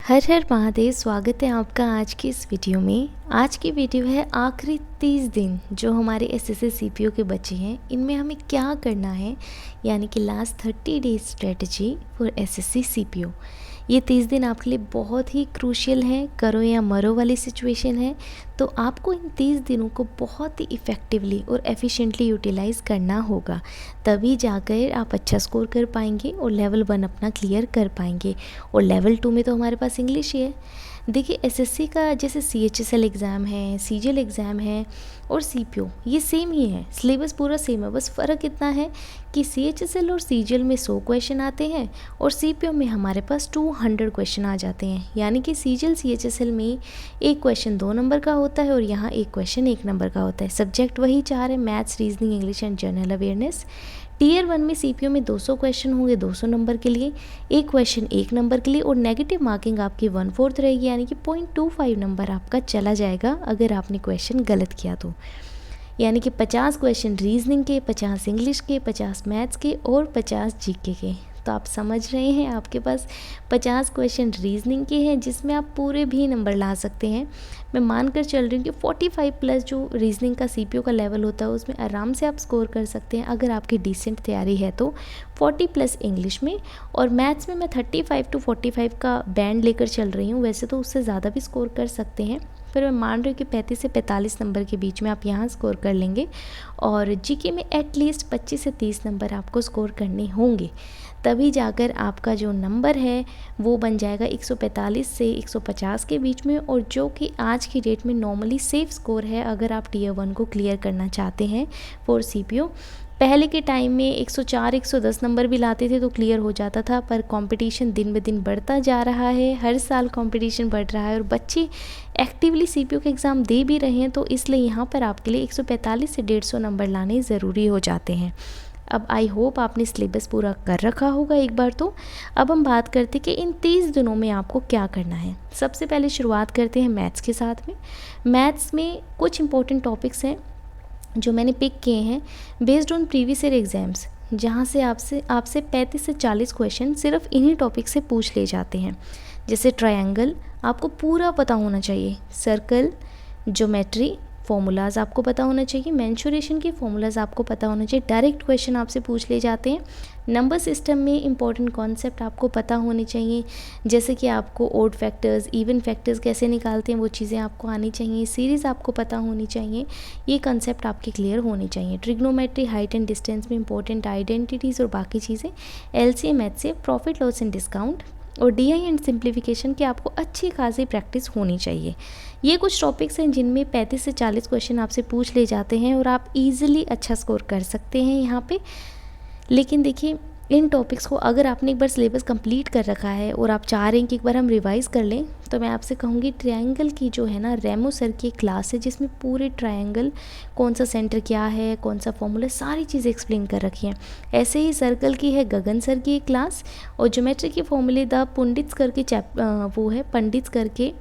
हर हर महादेव। स्वागत है आपका आज की इस वीडियो में। आज की वीडियो है आखिरी 30 दिन जो हमारे एसएससी सीपीओ के बचे हैं, इनमें हमें क्या करना है, यानी कि last 30 days strategy for SSC CPO. ये 30 दिन आपके लिए बहुत ही क्रूशियल है, करो या मरो वाली सिचुएशन है। तो आपको इन 30 दिनों को बहुत ही इफ़ेक्टिवली और एफिशिएंटली यूटिलाइज़ करना होगा, तभी जाकर आप अच्छा स्कोर कर पाएंगे और लेवल 1 अपना क्लियर कर पाएंगे। और लेवल 2 में तो हमारे पास इंग्लिश ही है। देखिए, एसएससी का जैसे सीएचएसएल एग्ज़ाम है, सीजीएल एग्ज़ाम है और सीपीओ, ये सेम ही है, सिलेबस पूरा सेम है। बस फ़र्क इतना है कि सीएचएसएल और सीजीएल में 100 क्वेश्चन आते हैं और सीपीओ में हमारे पास 200 क्वेश्चन आ जाते हैं। यानी कि सीजीएल सीएचएसएल में एक क्वेश्चन 2 नंबर का होता है और यहाँ एक क्वेश्चन 1 नंबर का होता है। सब्जेक्ट वही 4 है, maths, reasoning, English and general awareness. Tier 1 में सीपीओ में 200 क्वेश्चन होंगे 200 नंबर के लिए, एक क्वेश्चन 1 नंबर के लिए और नेगेटिव मार्किंग आपकी 1/4 रहेगी, यानी कि 0.25 नंबर आपका चला जाएगा अगर आपने क्वेश्चन गलत किया तो। यानी कि 50 क्वेश्चन रीजनिंग के, 50 इंग्लिश के, 50 मैथ्स के और 50 जीके के। तो आप समझ रहे हैं, आपके पास 50 क्वेश्चन रीजनिंग के हैं जिसमें आप पूरे भी नंबर ला सकते हैं। मैं मानकर चल रही हूँ कि 45 प्लस जो रीजनिंग का सीपीओ का लेवल होता है उसमें आराम से आप स्कोर कर सकते हैं अगर आपकी डिसेंट तैयारी है तो। 40 प्लस इंग्लिश में और मैथ्स में मैं 35 to 45 का बैंड लेकर चल रही हूँ। वैसे तो उससे ज़्यादा भी स्कोर कर सकते हैं, पर मैं मान रही हूँ कि 35 से 45 नंबर के बीच में आप यहाँ स्कोर कर लेंगे। और जीके में एटलीस्ट 25 से 30 नंबर आपको स्कोर करने होंगे, तभी जाकर आपका जो नंबर है वो बन जाएगा 145 से 150 के बीच में, और जो कि आज की डेट में नॉर्मली सेफ स्कोर है अगर आप टीयर 1 को क्लियर करना चाहते हैं फॉर सीपीओ। पहले के टाइम में 104 110 नंबर भी लाते थे तो क्लियर हो जाता था, पर कंपटीशन दिन ब दिन बढ़ता जा रहा है, हर साल कंपटीशन बढ़ रहा है और बच्चे एक्टिवली सीपीओ के एग्ज़ाम दे भी रहे हैं, तो इसलिए यहाँ पर आपके लिए 145 से 150 नंबर लाने ज़रूरी हो जाते हैं। अब आई होप आपने सिलेबस पूरा कर रखा होगा एक बार तो। अब हम बात करते हैं कि इन 30 दिनों में आपको क्या करना है। सबसे पहले शुरुआत करते हैं मैथ्स के साथ में। मैथ्स में कुछ इंपॉर्टेंट टॉपिक्स हैं जो मैंने पिक किए हैं based on previous year exams, जहाँ से आपसे 35 से 40 क्वेश्चन सिर्फ इन्हीं टॉपिक से पूछ ले जाते हैं। जैसे ट्रायंगल आपको पूरा पता होना चाहिए, सर्कल, ज्योमेट्री, फॉर्मूलाज आपको पता होना चाहिए, मेंशुरेशन के फॉर्मूलाज आपको पता होना चाहिए। डायरेक्ट क्वेश्चन आपसे पूछ ले जाते हैं। नंबर सिस्टम में इंपॉर्टेंट कॉन्सेप्ट आपको पता होने चाहिए, जैसे कि आपको ऑड फैक्टर्स, इवन फैक्टर्स कैसे निकालते हैं वो चीज़ें आपको आनी चाहिए। सीरीज़ आपको पता होनी चाहिए, ये कंसेप्ट आपके क्लियर होने चाहिए। ट्रिग्नोमेट्री, हाइट एंड डिस्टेंस में इंपॉर्टेंट आइडेंटिटीज़ और बाकी चीज़ें, LCM, HCF, profit loss and discount और डीआई एंड सिंप्लीफिकेशन की आपको अच्छी खासी प्रैक्टिस होनी चाहिए। ये कुछ टॉपिक्स हैं जिनमें 35 से 40 क्वेश्चन आपसे पूछ ले जाते हैं और आप इजीली अच्छा स्कोर कर सकते हैं यहाँ पे। लेकिन देखिए, इन टॉपिक्स को अगर आपने एक बार सिलेबस कंप्लीट कर रखा है और आप चाह रहे हैं कि एक बार हम रिवाइज़ कर लें, तो मैं आपसे कहूँगी ट्रायंगल की जो है ना, रेमो सर की क्लास है जिसमें पूरे ट्रायंगल, कौन सा सेंटर क्या है, कौन सा फॉर्मूला, सारी चीज़ें एक्सप्लेन कर रखी हैं। ऐसे ही सर्कल की है गगन सर की एक क्लास, और ज्योमेट्री की फॉर्मूले द पंडित्स करके वो है पंडित्स करके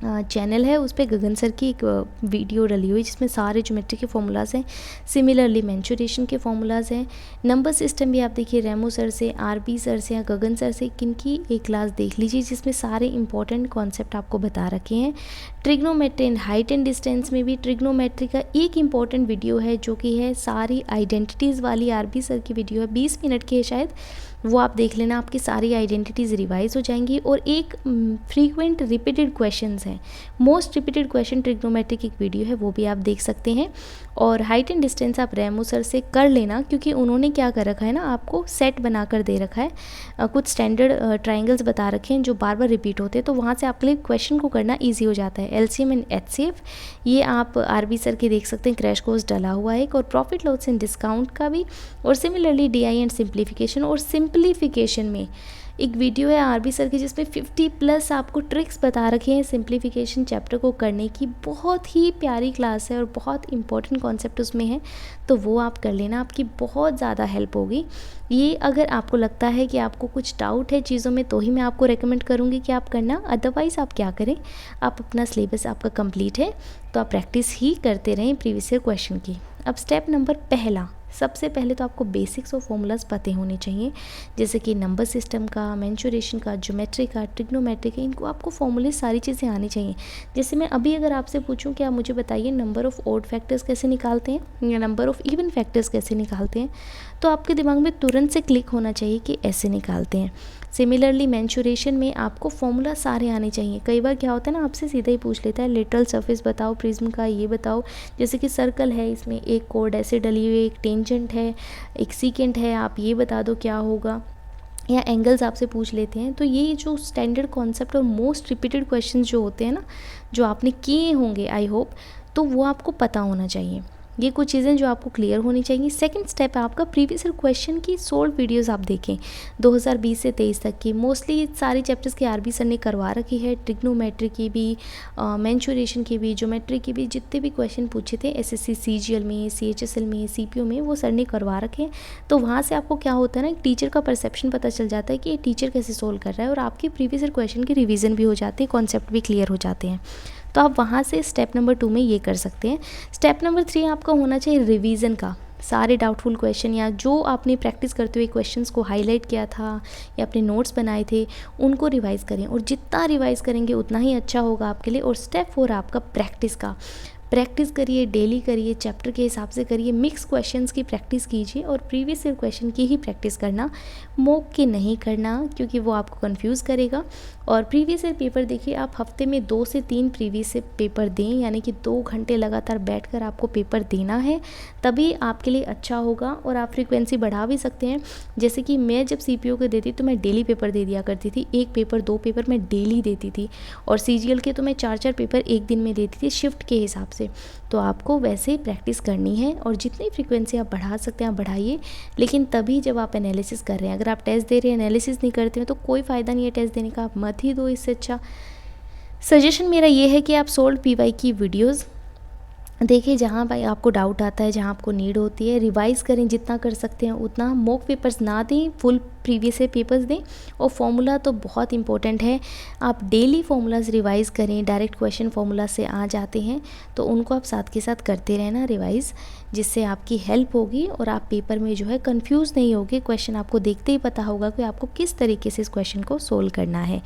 चैनल है, उस पर गगन सर की एक वीडियो डली हुई जिसमें सारे ज्योमेट्री के फॉर्मूलाज हैं। सिमिलरली मेंशुरेशन के फॉर्मूलाज हैं। नंबर सिस्टम भी आप देखिए रेमो सर से, आरबी सर से या गगन सर से, किनकी एक क्लास देख लीजिए जिसमें सारे इंपॉर्टेंट कॉन्सेप्ट आपको बता रखे हैं। Trigonometry and height and distance में भी ट्रिग्नोमेट्री का एक इंपॉर्टेंट वीडियो है जो कि है सारी आइडेंटिटीज़ वाली, आरबी सर की वीडियो है, 20 मिनट की है शायद, वो आप देख लेना, आपकी सारी आइडेंटिटीज़ रिवाइज हो जाएंगी। और एक फ्रीक्वेंट रिपीटेड क्वेश्चंस हैं, मोस्ट रिपीटेड क्वेश्चन ट्रिग्नोमेट्री की एक वीडियो है, वो भी आप देख सकते हैं। और हाइट एंड डिस्टेंस आप रेमो सर से कर लेना, क्योंकि उन्होंने क्या कर रखा है ना, आपको सेट बना कर दे रखा है, कुछ स्टैंडर्ड ट्राइंगल्स बता रखे हैं जो बार बार रिपीट होते हैं, तो वहाँ से आपके लिए क्वेश्चन को करना ईजी हो जाता है। एलसीएम एंड एचसीएफ ये आप आरबी सर के देख सकते हैं, क्रैश कोर्स डला हुआ है एक, और प्रॉफिट लॉस एंड डिस्काउंट का भी, और सिमिलरली डीआई एंड सिंप्लीफिकेशन। और सिंप्लीफिकेशन में एक वीडियो है आरबी सर की जिसमें 50 प्लस आपको ट्रिक्स बता रखे हैं सिंप्लीफिकेशन चैप्टर को करने की। बहुत ही प्यारी क्लास है और बहुत इंपॉर्टेंट कॉन्सेप्ट उसमें है, तो वो आप कर लेना, आपकी बहुत ज़्यादा हेल्प होगी। ये अगर आपको लगता है कि आपको कुछ डाउट है चीज़ों में, तो ही मैं आपको रेकमेंड करूँगी कि आप करना। अदरवाइज़ आप क्या करें, आप अपना सिलेबस आपका कंप्लीट है तो आप प्रैक्टिस ही करते रहें प्रीवियस ईयर क्वेश्चन की। अब स्टेप नंबर पहला, सबसे पहले तो आपको बेसिक्स और फॉर्मूलाज पते होने चाहिए, जैसे कि नंबर सिस्टम का, मेंसुरेशन का, ज्योमेट्री का, ट्रिग्नोमेट्री का, इनको आपको फॉर्मूले सारी चीज़ें आनी चाहिए। जैसे मैं अभी अगर आपसे पूछूं कि आप मुझे बताइए नंबर ऑफ़ ऑड फैक्टर्स कैसे निकालते हैं या नंबर ऑफ़ इवन फैक्टर्स कैसे निकालते हैं, तो आपके दिमाग में तुरंत से क्लिक होना चाहिए कि ऐसे निकालते हैं। सिमिलरली मेंसुरेशन में आपको फॉर्मूला सारे आने चाहिए। कई बार क्या होता है ना, आपसे सीधा ही पूछ लेता है लेटरल सरफेस बताओ, प्रिज्म का ये बताओ, जैसे कि सर्कल है, इसमें एक कोड ऐसे डली हुई, एक टेंजेंट है, एक सीकेंट है, आप ये बता दो क्या होगा, या एंगल्स आपसे पूछ लेते हैं। तो ये जो स्टैंडर्ड कॉन्सेप्ट और मोस्ट रिपीटेड क्वेश्चंस जो होते हैं ना, जो आपने किए होंगे आई होप, तो वो आपको पता होना चाहिए। ये कुछ चीज़ें जो आपको क्लियर होनी चाहिए। सेकंड स्टेप है आपका प्रीवियस ईयर क्वेश्चन की सोल्व वीडियोस आप देखें 2020 से 23 तक की। मोस्टली सारी चैप्टर्स की आरबी सर ने करवा रखी है, ट्रिग्नोमेट्री की भी, मेंसुरेशन की भी, ज्योमेट्री की भी, जितने भी क्वेश्चन पूछे थे एसएससी सीजीएल में, सीएचएसएल में, सीपीओ में, वो सर ने करवा रखे हैं। तो वहाँ से आपको क्या होता है ना, एक टीचर का परसेप्शन पता चल जाता है कि ये टीचर कैसे सोल्व कर रहा है, और आपके प्रीवियस ईयर क्वेश्चन की रिविज़न भी हो जाती है, कॉन्सेप्ट भी क्लियर हो जाते हैं। तो आप वहाँ से स्टेप नंबर 2 में ये कर सकते हैं। स्टेप नंबर 3 आपका होना चाहिए रिवीजन का। सारे डाउटफुल क्वेश्चन या जो आपने प्रैक्टिस करते हुए क्वेश्चंस को हाईलाइट किया था या अपने नोट्स बनाए थे, उनको रिवाइज़ करें, और जितना रिवाइज़ करेंगे उतना ही अच्छा होगा आपके लिए। और स्टेप 4 आपका प्रैक्टिस का। प्रैक्टिस करिए, डेली करिए, चैप्टर के हिसाब से करिए, मिक्स क्वेश्चंस की प्रैक्टिस कीजिए, और प्रीवियस ईयर क्वेश्चन की ही प्रैक्टिस करना, मॉक के नहीं करना, क्योंकि वो आपको कंफ्यूज करेगा। और प्रीवियस ईयर पेपर देखिए, आप हफ्ते में 2 से 3 प्रीवियस ईयर पेपर दें, यानी कि 2 घंटे लगातार बैठकर आपको पेपर देना है, तभी आपके लिए अच्छा होगा। और आप फ्रीक्वेंसी बढ़ा भी सकते हैं। जैसे कि मैं जब सीपीओ के देती तो मैं डेली पेपर दे दिया करती थी, 1 पेपर 2 पेपर मैं डेली देती थी, और सीजीएल के तो मैं 4-4 पेपर एक दिन में देती थी शिफ्ट के हिसाब से। तो आपको वैसे ही प्रैक्टिस करनी है, और जितनी फ्रीक्वेंसी आप बढ़ा सकते हैं आप बढ़ाइए, लेकिन तभी जब आप एनालिसिस कर रहे हैं। अगर आप टेस्ट दे रहे हैं एनालिसिस नहीं करते हैं तो कोई फ़ायदा नहीं है टेस्ट देने का, आप मत ही दो। इससे अच्छा सजेशन मेरा ये है कि आप सोल्ड पीवाई की वीडियोज़ देखिए, जहाँ भाई आपको डाउट आता है, जहाँ आपको नीड होती है, रिवाइज़ करें जितना कर सकते हैं उतना। मॉक पेपर्स ना दें, फुल प्रीवियस ईयर पेपर्स दें। और फॉर्मूला तो बहुत इंपॉर्टेंट है, आप डेली फार्मूलाज रिवाइज़ करें। डायरेक्ट क्वेश्चन फार्मूला से आ जाते हैं, तो उनको आप साथ के साथ करते रहना रिवाइज़, जिससे आपकी हेल्प होगी और आप पेपर में जो है कंफ्यूज नहीं होगे। क्वेश्चन आपको देखते ही पता होगा कि आपको किस तरीके से इस क्वेश्चन को सोल्व करना है।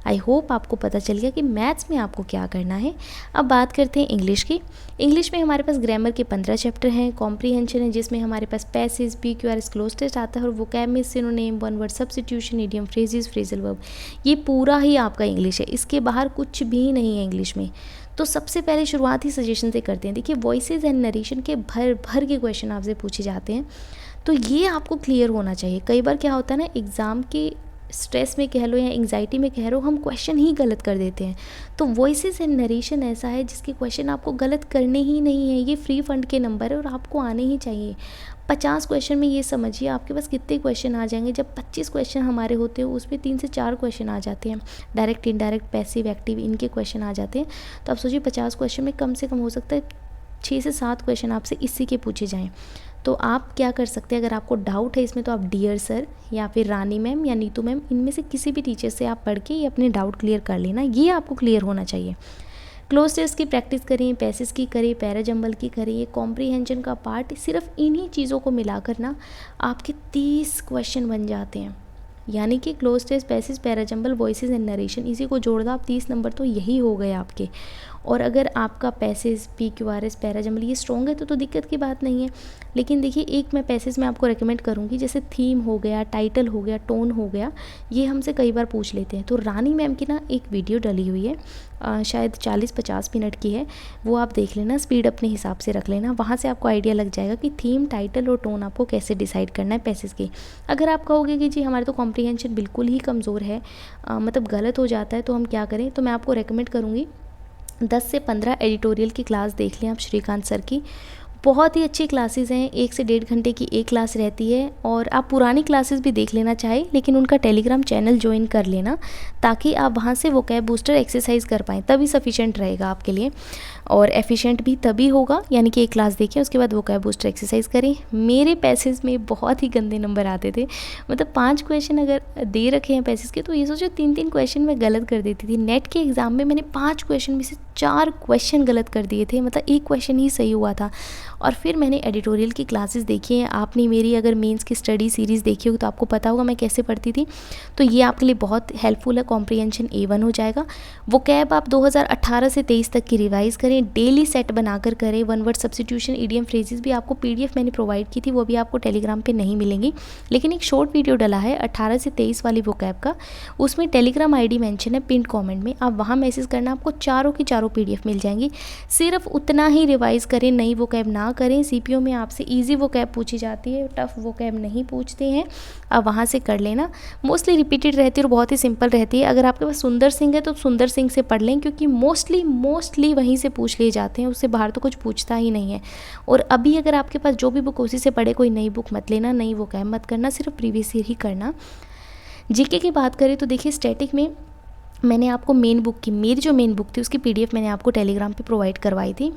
आई होप आपको पता चल गया कि मैथ्स में आपको क्या करना है। अब बात करते हैं इंग्लिश की। इंग्लिश में हमारे पास ग्रामर के 15 चैप्टर हैं, कॉम्प्रीहेंशन है जिसमें हमारे पास पैसेज, PQRS, क्लोज टेस्ट आता है, और वोकैब में synonym, one word substitution, idiom, phrases, phrasal verb, ये पूरा ही आपका इंग्लिश है। इसके बाहर कुछ भी नहीं है इंग्लिश में। तो सबसे पहले शुरुआत ही सजेशन से करते हैं। देखिए, वॉइसेस एंड नरेशन के भर भर के क्वेश्चन आपसे पूछे जाते हैं, तो ये आपको क्लियर होना चाहिए। कई बार क्या होता है ना, एग्ज़ाम के स्ट्रेस में कह लो या एंग्जाइटी में कह लो, हम क्वेश्चन ही गलत कर देते हैं। तो वॉइसेस एंड नरेशन ऐसा है जिसके क्वेश्चन आपको गलत करने ही नहीं है। ये फ्री फंड के नंबर है और आपको आने ही चाहिए। 50 क्वेश्चन में ये समझिए आपके पास कितने क्वेश्चन आ जाएंगे। जब 25 क्वेश्चन हमारे होते हैं उसमें 3 से 4 क्वेश्चन आ जाते हैं, डायरेक्ट, इनडायरेक्ट, पैसिव, एक्टिव, इनके क्वेश्चन आ जाते हैं। तो आप सोचिए 50 क्वेश्चन में कम से कम हो सकता है 6 से 7 क्वेश्चन आपसे इसी के पूछे जाएँ। तो आप क्या कर सकते हैं, अगर आपको डाउट है इसमें, तो आप डियर सर या फिर रानी मैम या नीतू मैम, इनमें से किसी भी टीचर से आप पढ़ के ये अपने डाउट क्लियर कर लेना। ये आपको क्लियर होना चाहिए। क्लोज टेस्ट की प्रैक्टिस करें, पैसेज की करें, पैराजंबल की करें, ये कॉम्प्रीहेंशन का पार्ट, सिर्फ इन्हीं चीज़ों को मिलाकर ना आपके 30 क्वेश्चन बन जाते हैं। यानी कि cloze test, passage, parajumble, voices and narration, इसी को जोड़ दो आप, 30 नंबर तो यही हो गए आपके। और अगर आपका पैसेज, PQRS, पैराजंबल ये स्ट्रॉन्ग है तो दिक्कत की बात नहीं है। लेकिन देखिए, एक मैं पैसेज में आपको रेकमेंड करूँगी, जैसे थीम हो गया, टाइटल हो गया, टोन हो गया, ये हमसे कई बार पूछ लेते हैं। तो रानी मैम की ना एक वीडियो डली हुई है, शायद 40-50 मिनट की है, वो आप देख लेना, स्पीड अपने हिसाब से रख लेना। वहाँ से आपको आइडिया लग जाएगा कि थीम, टाइटल और टोन आपको कैसे डिसाइड करना है पैसेज की। अगर आप कहोगे कि जी हमारे तो कॉम्प्रीहेंशन बिल्कुल ही कमज़ोर है, मतलब गलत हो जाता है, तो हम क्या करें, तो मैं आपको रेकमेंड करूँगी 10 से 15 एडिटोरियल की क्लास देख लें आप, श्रीकांत सर की। बहुत ही अच्छी क्लासेस हैं, 1 से 1.5 घंटे की एक क्लास रहती है। और आप पुरानी क्लासेस भी देख लेना चाहें, लेकिन उनका टेलीग्राम चैनल ज्वाइन कर लेना, ताकि आप वहाँ से वोकैब बूस्टर एक्सरसाइज कर पाएँ, तभी सफिशिएंट रहेगा आपके लिए, और एफिशिएंट भी तभी होगा। यानी कि एक क्लास देखिए, उसके बाद वोकैब बूस्टर एक्सरसाइज करें। मेरे पैसेज में बहुत ही गंदे नंबर आते थे, मतलब 5 क्वेश्चन अगर दे रखे हैं पैसेज के, तो ये सोचो 3-3 क्वेश्चन मैं गलत कर देती थी। नेट के एग्ज़ाम में मैंने 5 क्वेश्चन में से 4 क्वेश्चन गलत कर दिए थे, मतलब एक क्वेश्चन ही सही हुआ था। और फिर मैंने एडिटोरियल की क्लासेस देखी हैं। आपने मेरी अगर मेंस की स्टडी सीरीज़ देखी होगी तो आपको पता होगा मैं कैसे पढ़ती थी। तो ये आपके लिए बहुत हेल्पफुल है। कॉम्प्रिहेंशन A1 हो जाएगा। वोकैब आप 2018 से 23 तक की रिवाइज़ करें, डेली सेट बनाकर करें। One word substitution, idiom phrases भी आपको PDF मैंने प्रोवाइड की थी, वो भी आपको टेलीग्राम पे नहीं मिलेंगी, लेकिन एक शॉर्ट वीडियो डला है 18 से 23 वाली वोकैब का। उसमें टेलीग्राम ID मेंशन है पिन कमेंट में, आप वहाँ मैसेज करना, आपको चारों की चारों PDF मिल जाएंगी। सिर्फ उतना ही रिवाइज़ करें, नई वोकैब ना करें। CPO में आपसे ईजी वोकैब पूछी जाती है, टफ वोकैब नहीं पूछते हैं। आप वहाँ से कर लेना। मोस्टली रिपीटेड रहती है और बहुत ही सिंपल रहती है। अगर आपके पास सुंदर सिंह है तो सुंदर सिंह से पढ़ लें, क्योंकि मोस्टली वहीं से पूछ लिए जाते हैं, उससे बाहर तो कुछ पूछता ही नहीं है। और अभी अगर आपके पास जो भी बुक उसी से पढ़े, कोई नई बुक मत लेना, नई वोकैब मत करना, सिर्फ प्रीवियस ईयर ही करना। GK की बात करें तो देखिए स्टैटिक में मैंने आपको मेरी जो मेन बुक थी उसकी PDF मैंने आपको टेलीग्राम पे प्रोवाइड करवाई थी।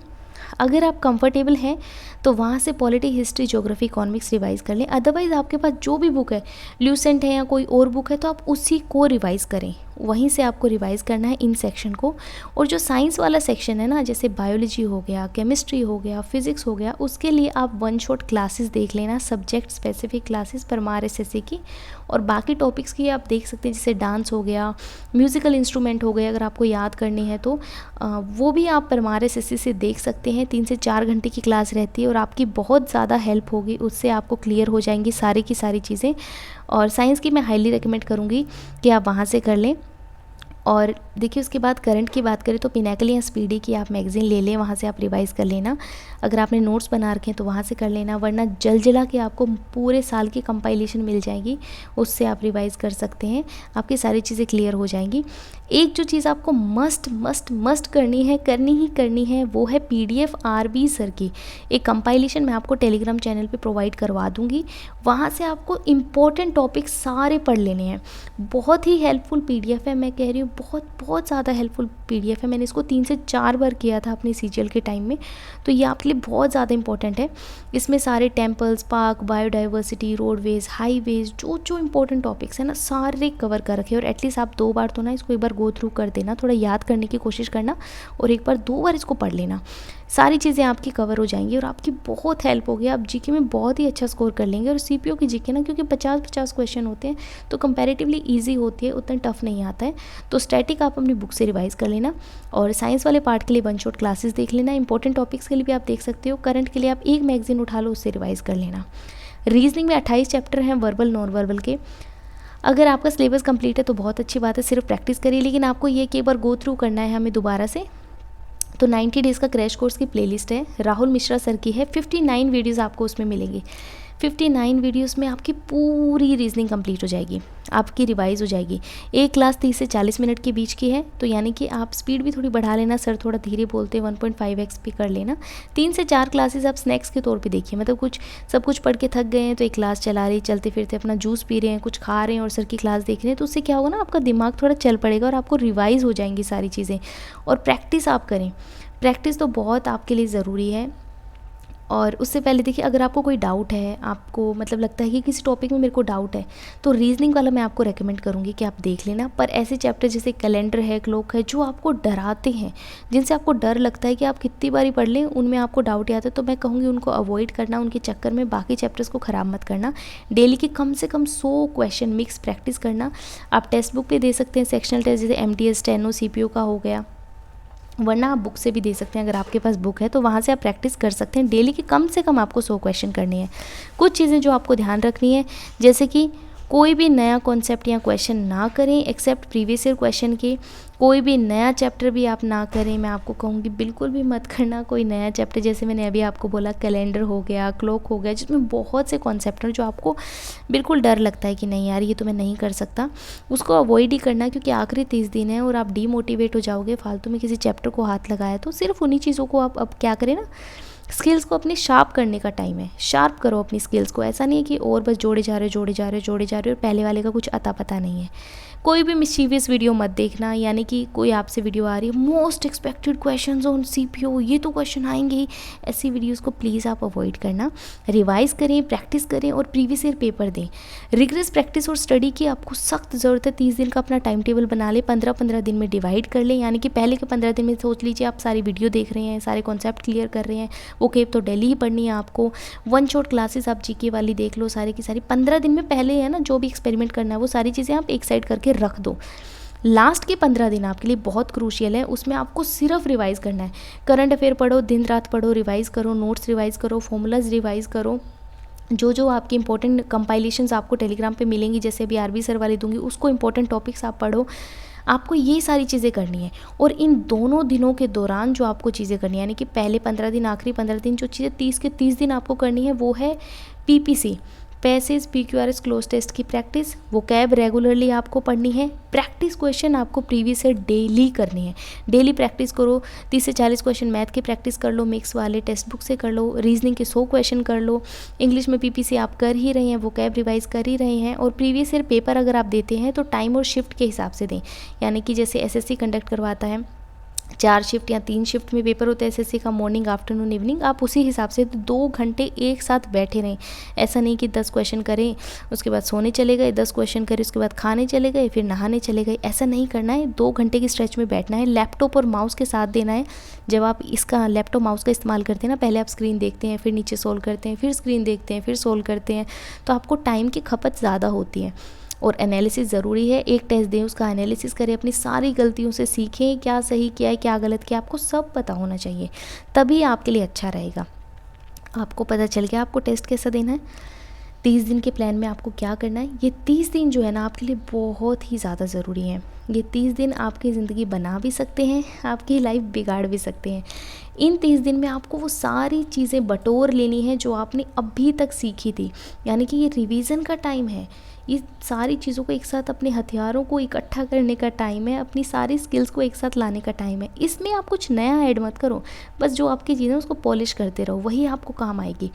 अगर आप कंफर्टेबल हैं तो वहाँ से polity, history, geography, economics revise कर लें। अदरवाइज़ आपके पास जो भी बुक है, ल्यूसेंट है या कोई और बुक है, तो आप उसी को रिवाइज़ करें, वहीं से आपको रिवाइज़ करना है इन सेक्शन को। और जो साइंस वाला सेक्शन है ना, जैसे बायोलॉजी हो गया, केमिस्ट्री हो गया, फिज़िक्स हो गया, उसके लिए आप वन शॉट क्लासेस देख लेना, subject specific classes Parmar SSC की। और बाकी टॉपिक्स की आप देख सकते हैं, जैसे डांस हो गया, म्यूज़िकल इंस्ट्रूमेंट हो गए, अगर आपको याद करनी है तो वो भी आप परमार SSC से देख सकते हैं। 3 से 4 घंटे की क्लास रहती है और आपकी बहुत ज़्यादा हेल्प होगी, उससे आपको क्लियर हो जाएंगी सारी की सारी चीज़ें। और साइंस की मैं हाईली रिकमेंड करूँगी कि आप वहाँ से कर लें। और देखिए उसके बाद करंट की बात करें तो पिनाकल या स्पीडी की आप मैगज़ीन ले लें, वहाँ से आप रिवाइज़ कर लेना। अगर आपने नोट्स बना रखे हैं तो वहाँ से कर लेना, वरना जला के आपको पूरे साल की कंपाइलेशन मिल जाएगी, उससे आप रिवाइज़ कर सकते हैं, आपकी सारी चीज़ें क्लियर हो जाएंगी। एक जो चीज़ आपको मस्ट करनी है वो है PDF RB सर की एक कंपाइलेशन मैं आपको टेलीग्राम चैनल पे प्रोवाइड करवा दूँगी। वहाँ से आपको इम्पोर्टेंट टॉपिक सारे पढ़ लेने हैं। बहुत ही हेल्पफुल PDF है, मैं कह रही हूँ बहुत ज़्यादा हेल्पफुल PDF है। मैंने इसको 3 से 4 बार किया था अपने CGL के टाइम में, तो ये आपके लिए बहुत ज़्यादा इंपॉर्टेंट है। इसमें सारे temples, park, biodiversity, roadways, highways, जो इंपॉर्टेंट टॉपिक्स हैं ना, सारे कवर कर रखे। और एटलीस्ट आप 2 बार तो ना इसको एक बार गो थ्रू कर देना, थोड़ा याद करने की कोशिश करना और एक बार 2 बार इसको पढ़ लेना। सारी चीज़ें आपकी कवर हो जाएंगी और आपकी बहुत हेल्प होगी। आप GK में बहुत ही अच्छा स्कोर कर लेंगे। और CPO की GK ना, क्योंकि 50-50 क्वेश्चन होते हैं तो कंपैरेटिवली ईजी होती है, उतना टफ नहीं आता है। तो स्टैटिक आप अपनी बुक से रिवाइज़ कर लेना और साइंस वाले पार्ट के लिए वन शॉट क्लासेस देख लेना। इंपॉर्टेंट टॉपिक्स के लिए भी आप देख सकते हो। करंट के लिए आप एक मैगजीन उठा लो, उससे रिवाइज़ कर लेना। रीजनिंग में 28 चैप्टर हैं वर्बल नॉन वर्बल के। अगर आपका सिलेबस कंप्लीट है तो बहुत अच्छी बात है, सिर्फ प्रैक्टिस करिए। लेकिन आपको ये कि एक बार गो थ्रू करना है हमें दोबारा से, तो 90 डेज़ का क्रैश कोर्स की प्लेलिस्ट है, राहुल मिश्रा सर की है। 59 वीडियोस आपको उसमें मिलेंगी। 59 वीडियोस में आपकी पूरी रीजनिंग कंप्लीट हो जाएगी, आपकी रिवाइज हो जाएगी। एक क्लास 30 से 40 मिनट के बीच की है, तो यानी कि आप स्पीड भी थोड़ी बढ़ा लेना, सर थोड़ा धीरे बोलते हैं 1.5x पे कर लेना। 3 से 4 क्लासेस आप स्नैक्स के तौर पे देखिए, मतलब सब कुछ पढ़ के थक गए हैं तो एक क्लास चला रही, चलते फिरते अपना जूस पी रहे हैं, कुछ खा रहे हैं और सर की क्लास देख रहे हैं, तो उससे क्या होगा ना, आपका दिमाग थोड़ा चल पड़ेगा और आपको रिवाइज़ हो जाएंगी सारी चीज़ें। और प्रैक्टिस आप करें, प्रैक्टिस तो बहुत आपके लिए ज़रूरी है। और उससे पहले देखिए, अगर आपको कोई डाउट है, आपको मतलब लगता है कि किसी टॉपिक में मेरे को डाउट है, तो रीजनिंग वाला मैं आपको रेकमेंड करूँगी कि आप देख लेना। पर ऐसे चैप्टर जैसे कैलेंडर है, क्लॉक है, जो आपको डराते हैं, जिनसे आपको डर लगता है कि आप कितनी बारी पढ़ लें उनमें आपको डाउट आता है, तो मैं कहूँगी उनको अवॉइड करना, उनके चक्कर में बाकी चैप्टर्स को ख़राब मत करना। डेली के कम से कम 100 क्वेश्चन मिक्स प्रैक्टिस करना। आप टेक्स्ट बुक पे दे सकते हैं, सेक्शनल टेस्ट जैसे MTS, स्टेनो, CPO का हो गया, वरना आप बुक से भी दे सकते हैं। अगर आपके पास बुक है तो वहाँ से आप प्रैक्टिस कर सकते हैं। डेली के कम से कम आपको 100 क्वेश्चन करने हैं। कुछ चीज़ें जो आपको ध्यान रखनी है, जैसे कि कोई भी नया कॉन्सेप्ट या क्वेश्चन ना करें एक्सेप्ट प्रीवियस ईयर क्वेश्चन के। कोई भी नया चैप्टर भी आप ना करें, मैं आपको कहूँगी बिल्कुल भी मत करना कोई नया चैप्टर। जैसे मैंने अभी आपको बोला, कैलेंडर हो गया, क्लॉक हो गया, जिसमें बहुत से कॉन्सेप्ट हैं जो आपको बिल्कुल डर लगता है कि नहीं यार ये तो मैं नहीं कर सकता, उसको अवॉइड ही करना, क्योंकि आखिरी 30 दिन है और आप डीमोटिवेट हो जाओगे फालतू में किसी चैप्टर को हाथ लगाया। तो सिर्फ उन्हीं चीज़ों को आप अब क्या करें ना, स्किल्स को अपनी शार्प करने का टाइम है। शार्प करो अपनी स्किल्स को, ऐसा नहीं है कि और बस जोड़े जा रहे हो और पहले वाले का कुछ अता पता नहीं है। कोई भी मिस्चीवियस वीडियो मत देखना, यानी कि कोई आपसे वीडियो आ रही है most expected questions on CPU, ये तो क्वेश्चन आएंगे ही, ऐसी वीडियोस को प्लीज़ आप अवॉइड करना। रिवाइज़ करें, प्रैक्टिस करें और प्रीवियस ईयर पेपर दें। रिगरस प्रैक्टिस और स्टडी की आपको सख्त ज़रूरत है। 30 दिन का अपना टाइम टेबल बना लें, 15-15 दिन में डिवाइड कर लें, यानी कि पहले के 15 दिन में सोच लीजिए आप सारी वीडियो देख रहे हैं, सारे कॉन्सेप्ट क्लियर कर रहे हैं, वो केप तो डेली ही पढ़नी है आपको। वन शॉट क्लासेस आप जीके वाली देख लो, सारी की सारी 15 दिन में पहले है ना, जो भी एक्सपेरिमेंट करना है वो सारी चीज़ें आप एक साइड करके रख दो। लास्ट के 15 दिन आपके लिए बहुत क्रूशियल है, उसमें आपको सिर्फ रिवाइज़ करना है। करंट अफेयर पढ़ो, दिन रात पढ़ो, रिवाइज़ करो, नोट्स रिवाइज़ करो, फॉर्मूलाज रिवाइज़ करो। जो आपके इंपॉर्टेंट कंपाइलेशंस आपको टेलीग्राम पे मिलेंगी, जैसे अभी आरबी सर वाली दूंगी, उसको इंपॉर्टेंट टॉपिक्स आप पढ़ो। आपको ये सारी चीज़ें करनी है। और इन दोनों दिनों के दौरान जो आपको चीज़ें करनी है, यानी कि पहले 15 दिन, आखिरी 15 दिन, जो चीज़ें 30 के 30 दिन आपको करनी है, वो है PPC, passage PQRS cloze test की प्रैक्टिस। वो कैब रेगुलरली आपको पढ़नी है। प्रैक्टिस क्वेश्चन आपको प्रीवियस से डेली करनी है। डेली प्रैक्टिस करो, 30 से 40 क्वेश्चन मैथ के प्रैक्टिस कर लो, मिक्स वाले टेक्स्ट बुक से कर लो, रीजनिंग के 100 क्वेश्चन कर लो, इंग्लिश में पीपीसी आप कर ही रहे हैं, वो कैब रिवाइज कर ही रहे हैं। और प्रीवियस ईयर पेपर अगर आप देते हैं तो टाइम और शिफ्ट के हिसाब से दें, यानी कि जैसे SSC कंडक्ट करवाता है 4 शिफ्ट या 3 शिफ्ट में पेपर होता है SSC का, मॉर्निंग, आफ्टरनून, इवनिंग, आप उसी हिसाब से 2 घंटे एक साथ बैठे रहें। ऐसा नहीं कि 10 क्वेश्चन करें उसके बाद सोने चले गए, 10 क्वेश्चन करें उसके बाद खाने चले गए, फिर नहाने चले गए, ऐसा नहीं करना है। 2 घंटे की स्ट्रेच में बैठना है। लैपटॉप और माउस के साथ देना है। जब आप इसका लैपटॉप माउस का इस्तेमाल करते हैं ना, पहले आप स्क्रीन देखते हैं, फिर नीचे सोल्व करते हैं, फिर स्क्रीन देखते हैं, फिर सोल्व करते हैं, तो आपको टाइम की खपत ज़्यादा होती है। और एनालिसिस ज़रूरी है। एक टेस्ट दें, उसका एनालिसिस करें, अपनी सारी गलतियों से सीखें, क्या सही किया है, क्या गलत किया, आपको सब पता होना चाहिए, तभी आपके लिए अच्छा रहेगा। आपको पता चल गया आपको टेस्ट कैसा देना है। 30 दिन के प्लान में आपको क्या करना है। ये 30 दिन जो है ना आपके लिए बहुत ही ज़्यादा ज़रूरी है। ये 30 दिन आपकी ज़िंदगी बना भी सकते हैं, आपकी लाइफ बिगाड़ भी सकते हैं। इन 30 दिन में आपको वो सारी चीज़ें बटोर लेनी है जो आपने अभी तक सीखी थी, यानी कि ये रिवीजन का टाइम है। ये सारी चीज़ों को एक साथ, अपने हथियारों को इकट्ठा करने का टाइम है, अपनी सारी स्किल्स को एक साथ लाने का टाइम है। इसमें आप कुछ नया ऐड मत करो, बस जो आपकी चीज़ें उसको पॉलिश करते रहो, वही आपको काम आएगी।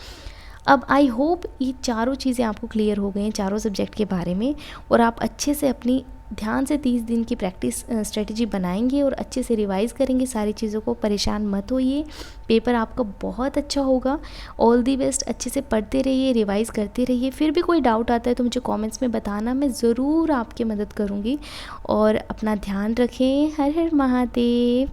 अब आई होप ये चारों चीज़ें आपको क्लियर हो गई हैं, चारों सब्जेक्ट के बारे में, और आप अच्छे से अपनी ध्यान से 30 दिन की प्रैक्टिस स्ट्रेटजी बनाएंगे और अच्छे से रिवाइज़ करेंगे सारी चीज़ों को। परेशान मत होइए, पेपर आपका बहुत अच्छा होगा। All the best. अच्छे से पढ़ते रहिए, रिवाइज़ करते रहिए। फिर भी कोई डाउट आता है तो मुझे कमेंट्स में बताना, मैं ज़रूर आपकी मदद करूँगी। और अपना ध्यान रखें। हर हर महादेव।